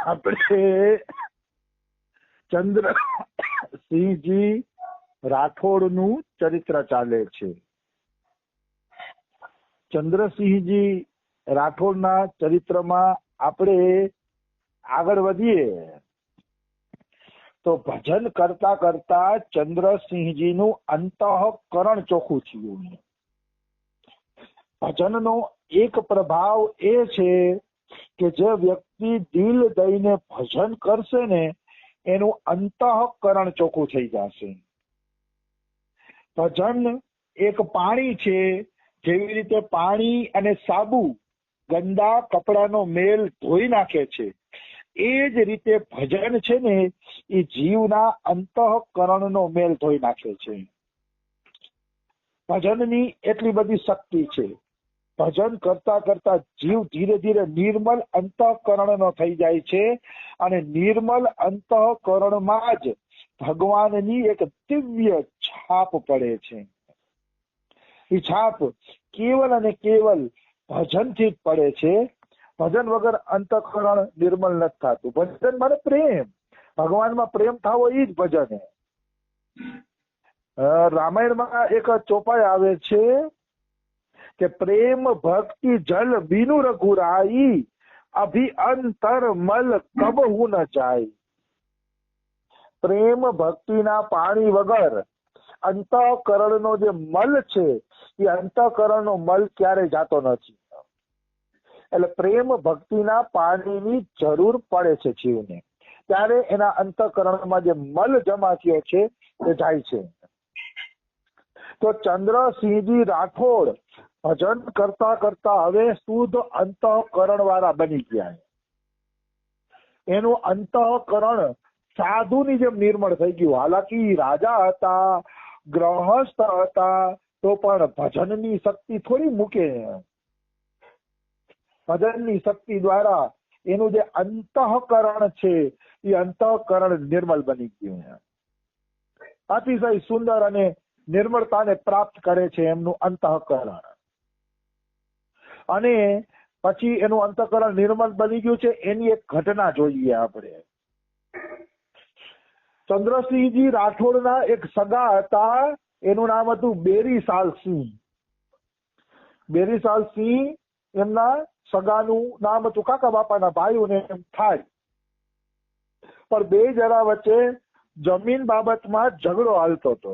આપણે ચંદ્રસિંહજી રાઠોડનું ચરિત્ર ચાલે છે. ચંદ્રસિંહજી રાઠોડના ચરિત્રમાં આપણે આગળ વધીએ તો ભજન કરતા કરતા ચંદ્રસિંહજીનું અંતઃકરણ ચોખ્ખું થયું. ભજનનો એક પ્રભાવ એ છે કે જે વ્યક્તિ દિલ દઈને ભજન કરશે ને એનું અંતઃકરણ ચોખ્ખું થઈ જશે. ભજન એક પાણી છે, જેવી રીતે પાણી અને સાબુ ગંદા કપડાનો મેલ ધોઈ નાખે છે, એ જ રીતે ભજન છે ને એ જીવના અંતઃકરણનો મેલ ધોઈ નાખે છે. ભજનની એટલી બધી શક્તિ છે. ભજન કરતા કરતા જીવ ધીરે ધીરે નિર્મલ અંતઃકરણનો થઈ જાય છે અને નિર્મલ અંતઃકરણમાં જ ભગવાનની એક દિવ્ય છાપ પડે છે. એ છાપ કેવલ અને કેવલ ભજનથી જ પડે છે. ભજન વગર અંતઃકરણ નિર્મલ નથી થતું. ભજન મને પ્રેમ, ભગવાનમાં પ્રેમ થવો એ જ ભજન. રામાયણમાં એક ચોપાઈ આવે છે કે પ્રેમ ભક્તિ જલ બીનુ રઘુરાઈ, અભી અંતર મલ કબહુ ન જાય. પ્રેમ ભક્તિના પાણી વગર અંતઃકરણનો જે મલ છે એ અંતઃકરણનો મલ ક્યારે જાતો નથી. એટલે પ્રેમ ભક્તિના પાણીની જરૂર પડે છે જીવને, ત્યારે એના અંતઃકરણમાં જે મલ જમા થયો છે એ જાય છે. તો ચંદ્રસિંહજી રાઠોડ ભજન કરતા કરતા હવે શુદ્ધ અંતઃકરણ વાળા બની ગયા. એનું અંતઃકરણ સાધુની જેમ નિર્મળ થઈ ગયું. હાલાકી રાજા હતા, ગ્રહસ્થ હતા, તો પણ ભજનની શક્તિ થોડી મૂકે. ભજનની શક્તિ દ્વારા એનું જે અંતઃકરણ છે એ અંતઃકરણ નિર્મલ બની ગયું. અતિશય સુંદર અને નિર્મળતાને પ્રાપ્ત કરે છે એમનું અંતઃકરણ. અને પછી એનું અંતઃકરણ નિર્મળ બની ગયું છે એની એક ઘટના જોઈએ આપણે. ચંદ્રસિંહજી રાઠોડના એક સગા હતા, એનું નામ હતું બેરીસાલસિંહ. બેરીસાલસિંહ એમના સગાનું નામ હતું. કાકા બાપાના ભાઈઓને એમ થાય. પણ બે જણા વચ્ચે જમીન બાબતમાં ઝઘડો હાલતો હતો.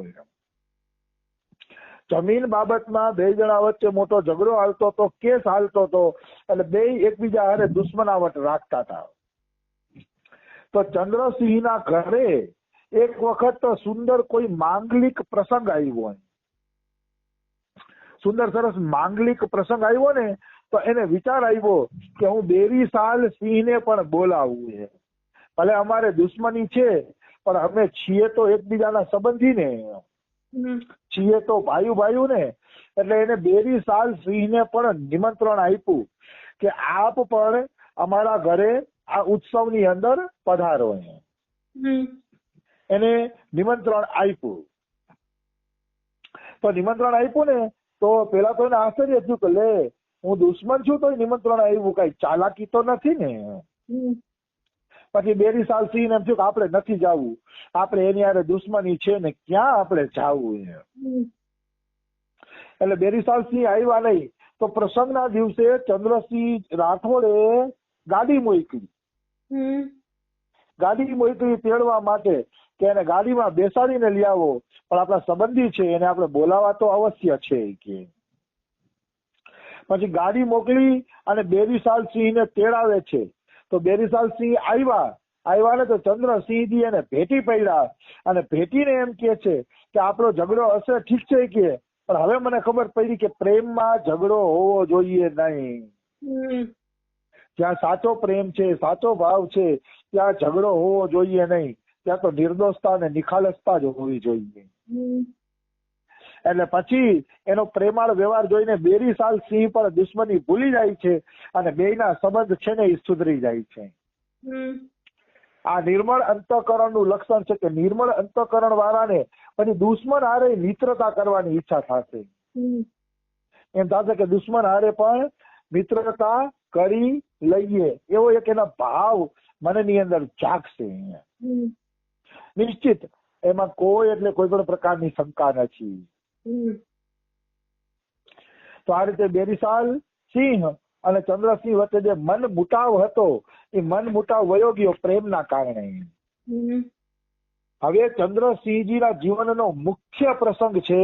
જમીન બાબતમાં બે જણા વચ્ચે મોટો ઝઘડો હાલતો હતો, કેસ હાલતો હતો. એટલે બે એકબીજા હારે દુશ્મનાવટ રાખતા હતા. તો ચંદ્રસિંહના ઘરે એક વખત સુંદર કોઈ માંગલિક પ્રસંગ આવ્યો. સુંદર સરસ માંગલિક પ્રસંગ આવ્યો ને તો એને વિચાર આવ્યો કે હું બેરીસાલ સિંહને પણ બોલાવવું છે. ભલે અમારે દુશ્મની છે પણ અમે છીએ તો એકબીજાના સંબંધી ને, છીએ તો ભાઈ ને. એટલે એને બેરીસાલ સિંહને પણ નિમંત્રણ આપ્યું કે આપ પણ અમારા ઘરે આ ઉત્સવની અંદર પધારો. એને નિમંત્રણ આપ્યું. તો નિમંત્રણ આપ્યું ને તો પેલા તો એને આશ્ચર્ય થયું કે લે, હું દુશ્મન છું તો નિમંત્રણ આવ્યું, કઈ ચાલાકી તો નથી ને. પછી બેરીસાલ સિંહ એમ થયું કે આપણે નથી જવું, આપણે એની હારે દુશ્મની છે ને ક્યાં આપણે જવું. એટલે બેરીસાલ સિંહ આવ્યા નહીં. તો પ્રસંગના દિવસે ચંદ્રસિંહ રાઠોડે ગાડી મોકલી. ગાડી મોકલી તેડવા માટે કે એને ગાડીમાં બેસાડીને લઈ આવો, પણ આપણા સંબંધી છે એને આપણે બોલાવા તો અવશ્ય છે કે. પછી ગાડી મોકલી અને બેરીસાલ સિંહને તેડાવે છે. તો બેરીસાલ સિંહ આવ્યા ને તો ચંદ્રસિંહજી એને ભેટી પડ્યા અને ભેટીને એમ કે છે કે આપણો ઝઘડો હશે ઠીક છે કે, પણ હવે મને ખબર પડી કે પ્રેમમાં ઝઘડો હોવો જોઈએ નહીં. જ્યાં સાચો પ્રેમ છે, સાચો ભાવ છે, ત્યાં ઝઘડો હોવો જોઈએ નહીં. ત્યાં તો નિર્દોષતા અને નિખાલસતા જ હોવી જોઈએ. એટલે પછી એનો પ્રેમાળ વ્યવહાર જોઈને બેરીસાલ સિંહ પણ દુશ્મની ભૂલી જાય છે અને બેયના સંબંધ છે ને એ સુધરી જાય છે. આ નિર્મળ અંતઃકરણનું લક્ષણ છે કે નિર્મળ અંતઃકરણ વાળાને પછી દુશ્મન હારે મિત્રતા કરવાની ઈચ્છા થશે. એમ થશે કે દુશ્મન હારે પણ મિત્રતા કરી લઈએ, એવો એક એના ભાવ મનની અંદર જાગશે. નિશ્ચિત એમાં કોઈ એટલે કોઈ પણ પ્રકારની શંકા નથી. તો આ રીતે બેરીસાલ સિંહ અને ચંદ્રસિંહ વચ્ચે જે મન મુટાવ હતો એ મન મુટાવ વયો ગયો પ્રેમના કારણે. હવે ચંદ્રસિંહજીના જીવનનો મુખ્ય પ્રસંગ છે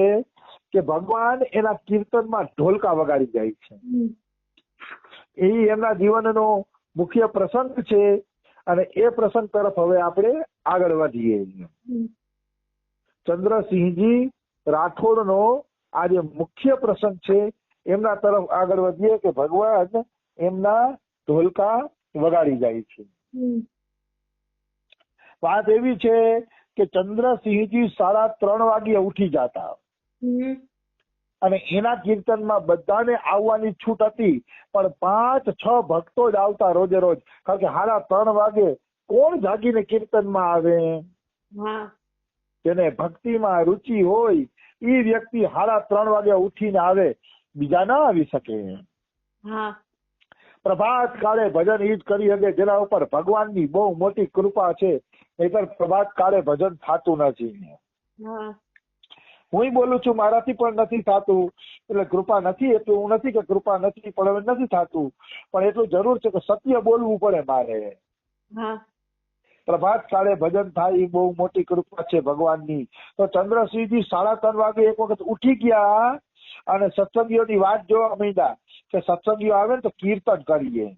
કે ભગવાન એના કીર્તનમાં ઢોલકા વગાડી જાય છે. એ એમના જીવનનો મુખ્ય પ્રસંગ છે અને એ પ્રસંગ તરફ હવે આપણે આગળ વધીએ. ચંદ્રસિંહજી રાઠોડનો આ જે મુખ્ય પ્રસંગ છે એમના તરફ આગળ વધીએ કે ભગવાન એમના ઢોલકા વગાડી જાય છે. વાત એવી છે કે ચંદ્રસિંહજી 3:30 વાગે ઉઠી જતા અને એના કીર્તનમાં બધાને આવવાની છૂટ હતી, પણ 5-6 ભક્તો જ આવતા રોજે રોજ. કારણ કે 3:30 વાગે કોણ જાગીને કીર્તનમાં આવે? જેને ભક્તિમાં રુચિ હોય એ વ્યક્તિ 3:30 વાગે ઉઠીને આવે, બીજા ના આવી શકે. પ્રભાત કાળે ભજન ઈ જ કરી શકે જેના ઉપર ભગવાનની બહુ મોટી કૃપા છે, નહીતર પ્રભાત કાળે ભજન થતું નથી. હું બોલું છું મારાથી પણ નથી થતું, એટલે કૃપા નથી એટલું હું નથી કે કૃપા નથી પણ હવે નથી થતું, પણ એટલું જરૂર છે કે સત્ય બોલવું પડે મારે. પ્રભાત કાળે ભજન થાય એ બહુ મોટી કૃપા છે ભગવાનની. તો ચંદ્રસિંહજી 3:30 વાગે એક વખત ઉઠી ગયા અને સત્સંગીઓની વાત જોવા માંડ્યા કે સત્સંગીઓ આવે ને તો કીર્તન કરીએ.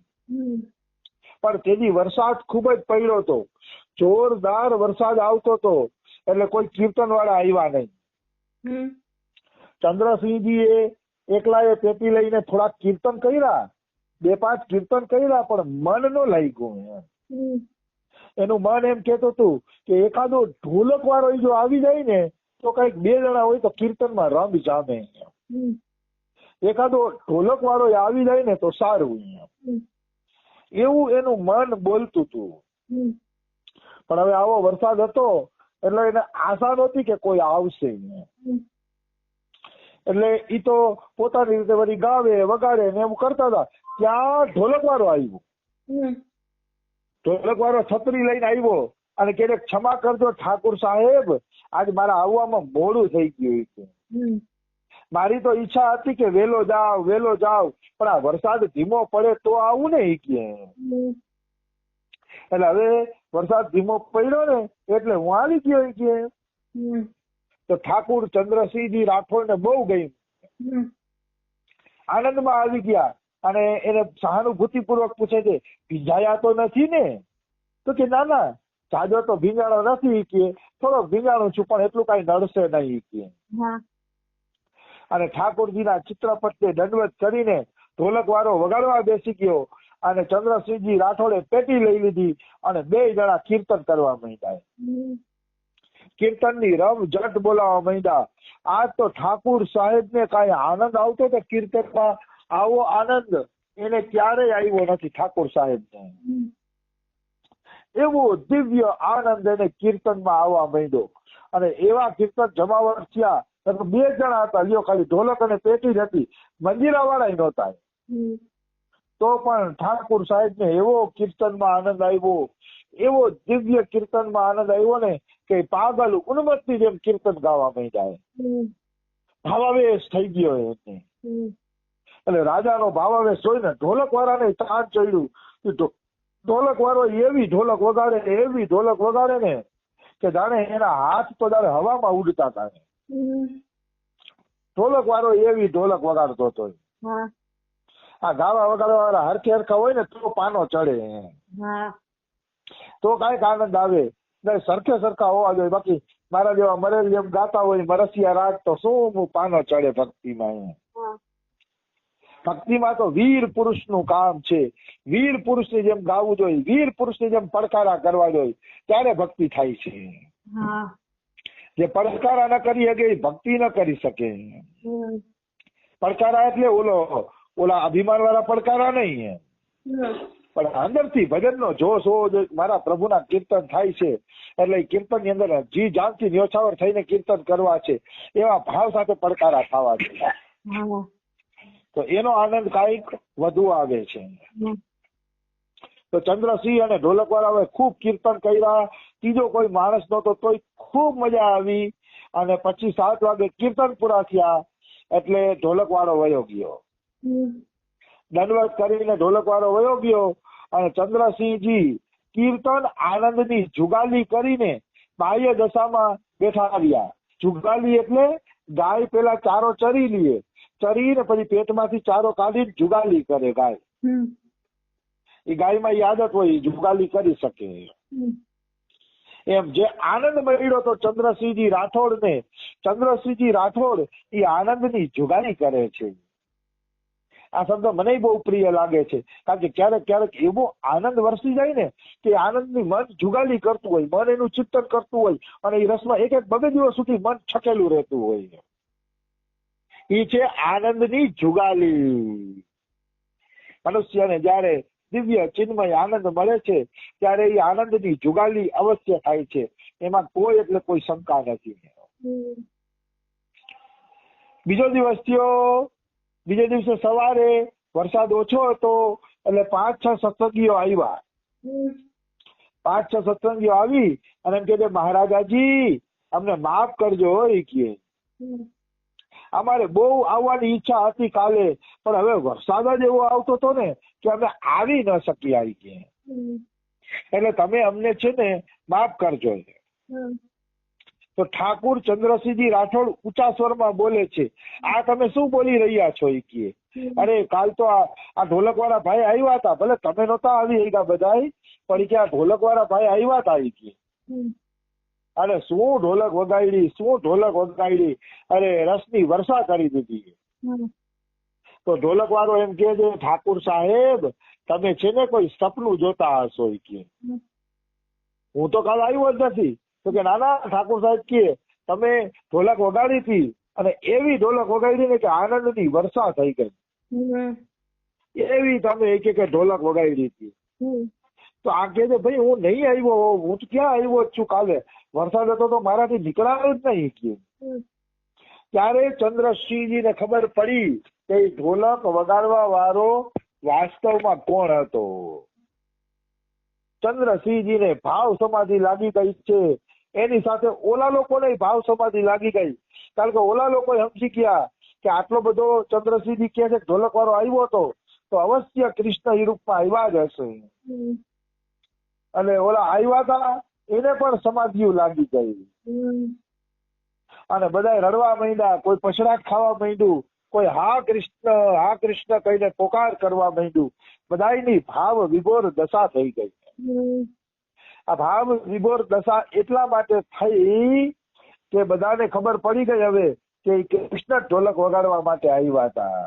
પણ તેની વરસાદ ખૂબ જ પડ્યો હતો, જોરદાર વરસાદ આવતો હતો, એટલે કોઈ કીર્તન વાળા આવ્યા નહીં. ચંદ્રસિંહજીએ એકલાએ પેટી લઈને થોડાક કીર્તન કર્યા, 2-5 કીર્તન કર્યા, પણ મન નો લાગ્યું. એનું મન એમ કેતું હતું કે એકાદો ઢોલક વાળો જો આવી જાય ને તો કઈક 2 જણા હોય તો કીર્તનમાં રંગ જામે. એકાદો ઢોલક વાળો આવી જાય ને તો સારું, એવું એનું મન બોલતું હતું. પણ હવે આવો વરસાદ હતો એટલે એને આશા નહોતી કે કોઈ આવશે. એટલે ઈ તો પોતાની રીતે વળી ગાવે વગાડે ને એવું કરતા હતા. ત્યાં ઢોલક વાળો આવ્યો. ઢોલક વાળો છત્રી લઈને આવ્યો અને કે ક્ષમા કરજો ઠાકુર સાહેબ, આજ મારા આવવામાં મોડું થઈ ગયું છે. મારી તો ઈચ્છા હતી કે વેલો જાવ, પણ આ વરસાદ ધીમો પડે તો આવું ને. એટલે હવે વરસાદ ધીમો પડ્યો ને એટલે હું આવી ગયો કે. તો ઠાકુર ચંદ્રસિંહજી રાઠોડ ને બહુ ગઈ, આનંદમાં આવી ગયા અને એને સહાનુભૂતિ પૂર્વક પૂછે છે ભીંજાયા તો નથી ને? તો કે ના ના, જાજો તો ભીંજાણો નથી કે, થોડોક ભીંજાણું છું પણ એટલું કઈ નડશે નહીં કે. અને ઠાકોરજીના ચિત્રપટને દંડવત કરીને ઢોલક વાળો વગાડવા બેસી ગયો અને ચંદ્રસિંહજી રાઠોડે પેટી લઈ લીધી અને 2 જણા કીર્તન કરવા માંડ્યા. કીર્તનની રમ જટ બોલાવવા માંડ્યા. આજ તો ઠાકુર સાહેબને કાંઈ આનંદ આવતો તો કીર્તનમાં, આવો આનંદ એને ક્યારેય આવ્યો નથી ઠાકુર સાહેબને. એવો દિવ્ય આનંદ એને કીર્તનમાં આવવા માંડ્યો અને એવા કીર્તન જમાવટ થયા. 2 જણા હતા, લ્યો ખાલી ઢોલક અને પેટી જ હતી, મંજીરા વાળા નહોતા. તો પણ ઠાકુર સાહેબને એવો કીર્તનમાં આનંદ આવ્યો, એવો દિવ્ય કીર્તનમાં આનંદ આવ્યો ને કે પાગલ ઉન્મત્તની જેમ કીર્તન ગાવા માંડ્યા. ભાવાવેશ થઈ ગયો એને. એટલે રાજાનો ભાવાવેશ જોઈને ઢોલક વાળાને તાણ ચડ્યું. ઢોલક વાળો એવી ઢોલક વગાડે ને કે જાણે એના હાથ તો જાણે હવામાં ઉડતા હતા. ઢોલક વાળો એવી ઢોલક વગાડતો હતો. આ ગાવા વગાડવા વાળા હરખા હોય ને તો પાનો ચડે, તો કઈક આનંદ આવે. સરખે સરખા હોવા જોઈએ, બાકી મારા જેવા મરેલ જેમ ગાતા હોય મરસિયા રાગ તો શું પાનો ચડે ભક્તિમાં. ભક્તિમાં તો વીર પુરુષ નું કામ છે. વીર પુરુષ ની જેમ ગાવું જોઈએ, વીર પુરુષ ની જેમ પડકારા કરવા જોઈએ, ત્યારે ભક્તિ થાય છે. જે પડકારા ન કરી શકે એ ભક્તિ ન કરી શકે. પડકારા એટલે ઓલા અભિમાન વાળા પડકારા નહીં, પણ અંદરથી ભજનનો જોશ હોવો જોઈએ. મારા પ્રભુના કીર્તન થાય છે એટલે કીર્તન ની અંદર જી જાનથી ન્યોછાવર થઈને કીર્તન કરવા છે, એવા ભાવ સાથે પડકારા થવા છે. તો એનો આનંદ કાંઈક વધુ આવે છે. તો તો ચંદ્રસિંહ અને ઢોલક વાળાઓએ ખૂબ કીર્તન કર્યા. ત્રીજો કોઈ માણસ નહોતો તોય ખૂબ મજા આવી. અને પછી 7 વાગે કીર્તન પૂરા થયા એટલે ઢોલક વાળો વયો ગયો. દંડવત કરીને ઢોલક વાળો વયો ગયો અને ચંદ્રસિંહજી કીર્તન આનંદની જુગાલી કરીને બાહ્ય દશામાં બેઠા રહ્યા. જુગાલી એટલે ગાય પેલા ચારો ચરી લે, ચરીને પછી પેટમાંથી ચારો કાઢીને જુગાલી કરે ગાય. એ ગાયમાં આદત હોય, જુગાલી કરી શકે એમ. જે આનંદ મળ્યો તો ચંદ્રસિંહજી રાઠોડ ને, ચંદ્રસિંહજી રાઠોડ એ આનંદની જુગાલી કરે છે. આ શબ્દ મને બહુ પ્રિય લાગે છે, કારણ કે ક્યારેક ક્યારેક એવો આનંદ વરસી જાય ને કે આનંદની મન જુગાલી કરતું હોય, મન એનું ચિંતન કરતું હોય અને એ રસમાં એક એક 2 દિવસ સુધી મન છકેલું રહેતું હોય. એ છે આનંદની જુગાલી. મનુષ્યને જયારે દિવ્ય ચિન્મય આનંદ મળે છે ત્યારે એ આનંદની જુગાલી અવશ્ય થાય છે, એમાં કોઈ એટલે કોઈ શંકા નથી. બીજો દિવસ થયો. બીજે દિવસે સવારે વરસાદ ઓછો હતો એટલે 5-6 સત્સંગીઓ આવ્યા. 5-6 સત્સંગીઓ આવી અને એમ કે મહારાજાજી અમને માફ કરજો એ કે અમારે બહુ આવવાની ઈચ્છા હતી કાલે, પણ હવે વરસાદ જ એવો આવતો હતો ને કે અમે આવી ન શક્યા કે, એટલે તમે અમને છે ને માફ કરજો. તો ઠાકુર ચંદ્રસિંહજી રાઠોડ ઊંચા સ્વરમાં બોલે છે, આ તમે શું બોલી રહ્યા છો એ કે, અરે કાલ તો આ ઢોલક વાળા ભાઈ આવ્યા હતા, ભલે તમે નહોતા આવી ગયા બધાય, પણ કે આ ઢોલક વાળા ભાઈ આવ્યા હતા એ કે, અરે શું ઢોલક વગાડી, શું ઢોલક વગાડી, અરે રસની વર્ષા કરી દીધી. તો ઢોલક વાળો એમ કે છે, ઠાકુર સાહેબ તમે છે ને કોઈ સપનું જોતા હશો એ કે, હું તો કાલ આવ્યો જ નથી. તો કે ના ના ઠાકુર સાહેબ કે તમે ઢોલક વગાડી હતી અને એવી ઢોલક વગાડી ને કે આનંદની વર્ષા થઈ ગઈ, એવી તમે એક એક ઢોલક વગાડી હતી. તો આ કે છે ભાઈ હું નહીં આવ્યો, હું તો ક્યાં આવ્યો જ છું, કાલે વરસાદ હતો તો મારાથી નીકળાયો જ નહીં કે. ત્યારે ચંદ્રસિંહજી ને ખબર પડી કે ઢોલક વગાડવા વાળો વાસ્તવમાં કોણ હતો. ચંદ્રસિંહજી ને ભાવ સમાધિ લાગી ગઈ છે, એની સાથે ઓલા લોકોને ભાવ સમાધિ લાગી ગઈ, કારણ કે ઓલા લોકો સમજી ગયા કે આટલો બધો ચંદ્રસિંહજી કે છે ઢોલક વાળો આવ્યો હતો તો અવશ્ય કૃષ્ણ એ રૂપમાં આવ્યા જ હશે. અને ઓલા આવ્યા હતા એને પણ સમાધિઓ લાગી ગઈ અને બધા રડવા માંડ્યા, કોઈ પછડાટ ખાવા માંડ્યું, કોઈ હા કૃષ્ણ કહીને પોકાર કરવા માંડ્યું. બધાની ભાવ વિભોર દશા થઈ ગઈ. આ ભાવ વિભોર દશા એટલા માટે થઈ કે બધાને ખબર પડી ગઈ હવે કે કૃષ્ણ ઢોલક વગાડવા માટે આવ્યા હતા.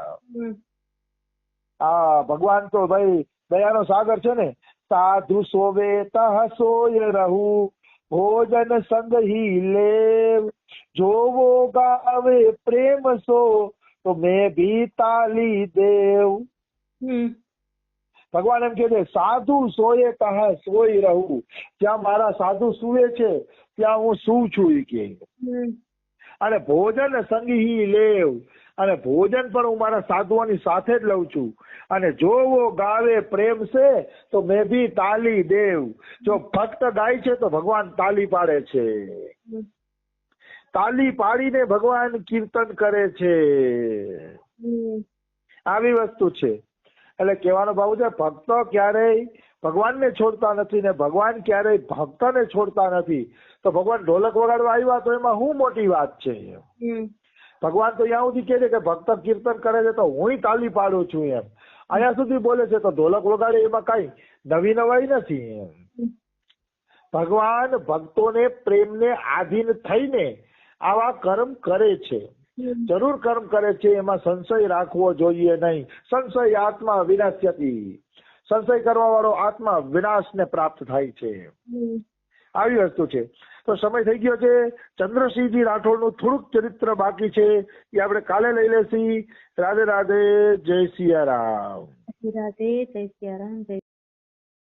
હા ભગવાન તો ભાઈ દયાનો સાગર છે ને. સાધુ સોવે તહ સોય રહું, ભોજન સંગ હી લેવ, જોવો ગાવે પ્રેમ સો તો મેં ભી તાલી દેવ. ભગવાન એમ કે છે સાધુ સોયે તહ સોઈ રહું, જ્યાં મારા સાધુ સુવે છે ત્યાં હું સુવ છું કે. અને ભોજન સંગી લેવ, અને ભોજન પણ હું મારા સાધુઓની સાથે જ લઉં છું. અને જો વો ગાવે પ્રેમ છે તો મેં ભી તાલી દેવ. જો ભક્ત ગાય છે તો ભગવાન તાલી પાડે છે, તાલી પાડીને ભગવાન કીર્તન કરે છે. આવી વસ્તુ છે. એટલે કહેવાનો ભાવ છે ભક્તો ક્યારેય ભગવાનને છોડતા નથી ને ભગવાન ક્યારેય ભક્તને છોડતા નથી. તો ભગવાન ઢોલક વગાડવા આવ્યા તો એમાં શું મોટી વાત છે. ભગવાન તો ત્યાં સુધી કહે છે કે ભક્ત કીર્તન કરે છે તો હું તાલી પાડું છું એમ. અહીંયા સુધી બોલે છે તો ઢોલક વગાડે એમાં કઈ નવી નવાઈ નથી એમ. ભગવાન ભક્તોને પ્રેમને આધીન થઈને આવા કર્મ કરે છે, જરૂર કર્મ કરે છે, એમાં સંશય રાખવો જોઈએ નહીં. સંશય આત્મા વિનાશ્યતિ, સંશય કરવા વાળો આત્મા વિનાશને પ્રાપ્ત થાય છે. આવી વસ્તુ છે. તો સમય થઈ ગયો છે. ચંદ્રસિંહજી રાઠોડનું થોડુંક ચરિત્ર બાકી છે, એ આપણે કાલે લઈ લેશી. રાધે રાધે, જય સિયારામ. રાધે જય સિયારામ.